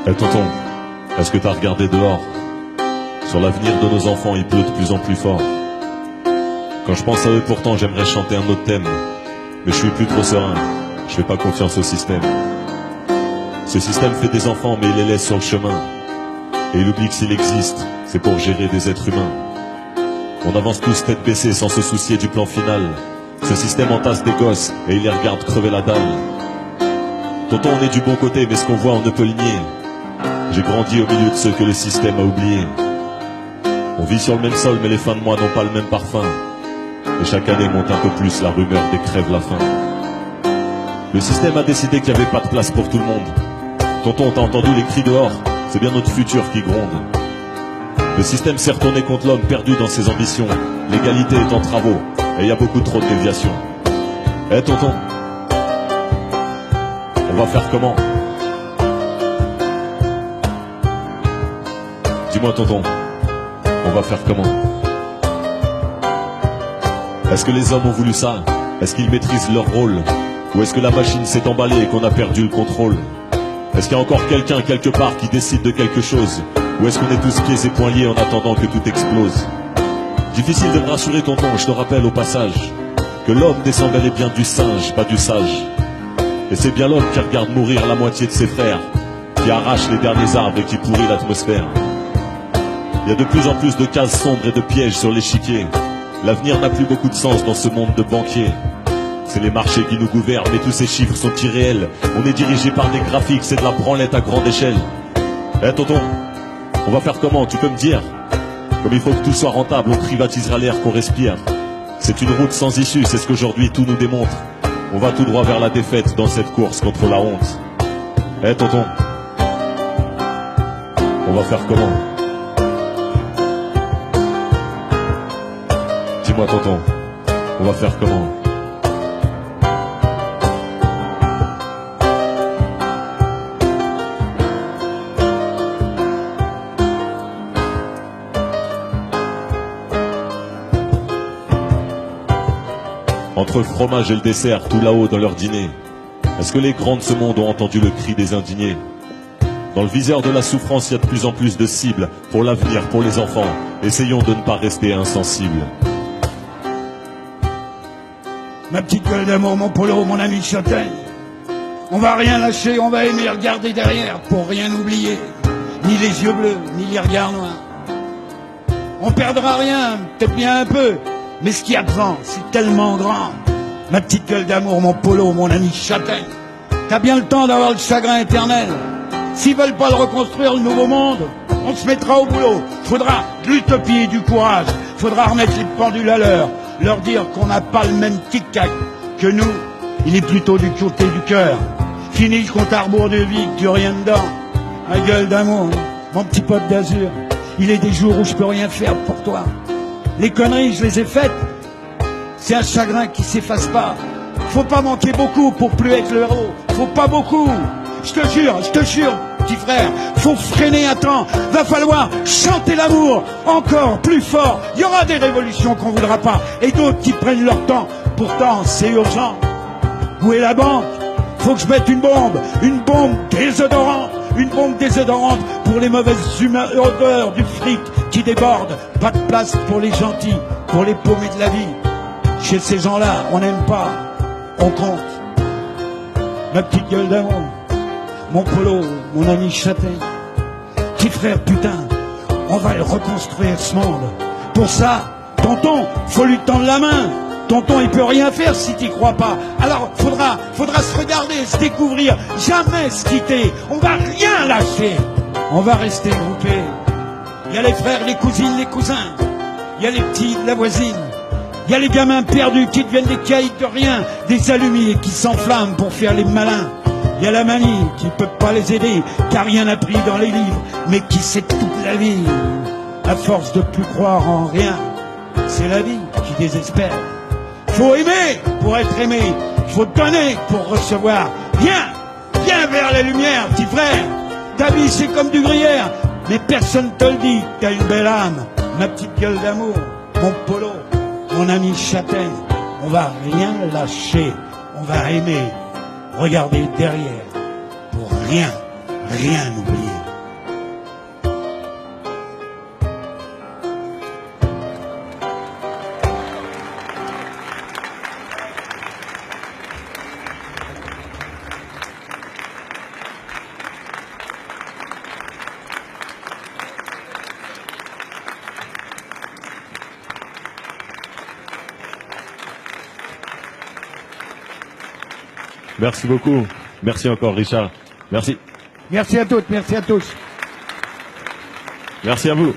Eh tonton, est-ce que t'as regardé dehors? Sur l'avenir de nos enfants, il pleut de plus en plus fort. Quand je pense à eux pourtant, j'aimerais chanter un autre thème. Mais je suis plus trop serein, je fais pas confiance au système. Ce système fait des enfants mais il les laisse sur le chemin. Et il oublie que s'il existe, c'est pour gérer des êtres humains. On avance tous tête baissée sans se soucier du plan final. Ce système entasse des gosses et il les regarde crever la dalle. Tonton, on est du bon côté mais ce qu'on voit on ne peut le nier. J'ai grandi au milieu de ceux que le système a oubliés. On vit sur le même sol mais les fins de mois n'ont pas le même parfum. Et chaque année monte un peu plus la rumeur des crèves la faim. Le système a décidé qu'il n'y avait pas de place pour tout le monde. Tonton, t'as entendu les cris dehors? C'est bien notre futur qui gronde. Le système s'est retourné contre l'homme perdu dans ses ambitions. L'égalité est en travaux et il y a beaucoup trop de déviations. Eh tonton, on va faire comment? Dis-moi tonton, on va faire comment? Est-ce que les hommes ont voulu ça? Est-ce qu'ils maîtrisent leur rôle? Ou est-ce que la machine s'est emballée et qu'on a perdu le contrôle? Est-ce qu'il y a encore quelqu'un quelque part qui décide de quelque chose? Ou est-ce qu'on est tous pieds et poings liés en attendant que tout explose? Difficile de me rassurer tonton, je te rappelle au passage que l'homme descend bel et bien du singe, pas du sage. Et c'est bien l'homme qui regarde mourir la moitié de ses frères, qui arrache les derniers arbres et qui pourrit l'atmosphère. Il y a de plus en plus de cases sombres et de pièges sur l'échiquier. L'avenir n'a plus beaucoup de sens dans ce monde de banquiers. C'est les marchés qui nous gouvernent, mais tous ces chiffres sont irréels. On est dirigé par des graphiques, c'est de la branlette à grande échelle. Eh tonton, on va faire comment, tu peux me dire? Comme il faut que tout soit rentable, on privatisera l'air qu'on respire. C'est une route sans issue, c'est ce qu'aujourd'hui tout nous démontre. On va tout droit vers la défaite dans cette course contre la honte. Eh tonton, on va faire comment? Dis-moi tonton, on va faire comment? Entre le fromage et le dessert, tout là-haut dans leur dîner, est-ce que les grands de ce monde ont entendu le cri des indignés? Dans le viseur de la souffrance, il y a de plus en plus de cibles pour l'avenir, pour les enfants. Essayons de ne pas rester insensibles. Ma petite gueule d'amour, mon polo, mon ami Châtaigne. On va rien lâcher, on va aimer regarder derrière pour rien oublier. Ni les yeux bleus, ni les regards noirs. On perdra rien, peut-être bien un peu, mais ce qu'il y a devant, c'est tellement grand. Ma petite gueule d'amour, mon polo, mon ami Châtaigne. T'as bien le temps d'avoir le chagrin éternel. S'ils veulent pas le reconstruire, le nouveau monde, on se mettra au boulot. Faudra de l'utopie et du courage. Faudra remettre les pendules à l'heure. Leur dire qu'on n'a pas le même tic-tac que nous, il est plutôt du côté du cœur. Fini le compte à rebours de vie, que tu rien dedans. Ma gueule d'amour, mon petit pote d'azur, il est des jours où je peux rien faire pour toi. Les conneries, je les ai faites. C'est un chagrin qui s'efface pas. Faut pas manquer beaucoup pour plus être le héros. Faut pas beaucoup. Je te jure, petit frère, faut freiner un temps. Va falloir chanter l'amour encore plus fort. Il y aura des révolutions qu'on voudra pas et d'autres qui prennent leur temps. Pourtant, c'est urgent. Où est la banque? Faut que je mette une bombe désodorante. Une bombe désodorante pour les mauvaises odeurs du fric qui déborde. Pas de place pour les gentils, pour les paumés de la vie. Chez ces gens-là, on n'aime pas, on compte. Ma petite gueule d'amour, mon polo, mon ami Châtaigne. Petit frère, putain, on va le reconstruire ce monde. Pour ça, tonton, faut lui tendre la main. Tonton, il peut rien faire si t'y crois pas. Alors, faudra se regarder, se découvrir, jamais se quitter. On va rien lâcher. On va rester groupés. Il y a les frères, les cousines, les cousins. Il y a les petits de la voisine. Il y a les gamins perdus qui deviennent des caïds de rien, des allumiers qui s'enflamment pour faire les malins. Il y a la mamie qui peut pas les aider, car rien n'a pris dans les livres, mais qui sait toute la vie. À force de plus croire en rien, c'est la vie qui désespère. Faut aimer pour être aimé, faut donner pour recevoir. Viens vers la lumière, petit frère. Ta vie c'est comme du gruyère, mais personne te le dit, t'as une belle âme. Ma petite gueule d'amour, mon polo, mon ami Châtaigne, on va rien lâcher, on va aimer, regarder derrière, pour rien rien oublier. Merci beaucoup. Merci encore, Richard. Merci. Merci à toutes, merci à tous. Merci à vous.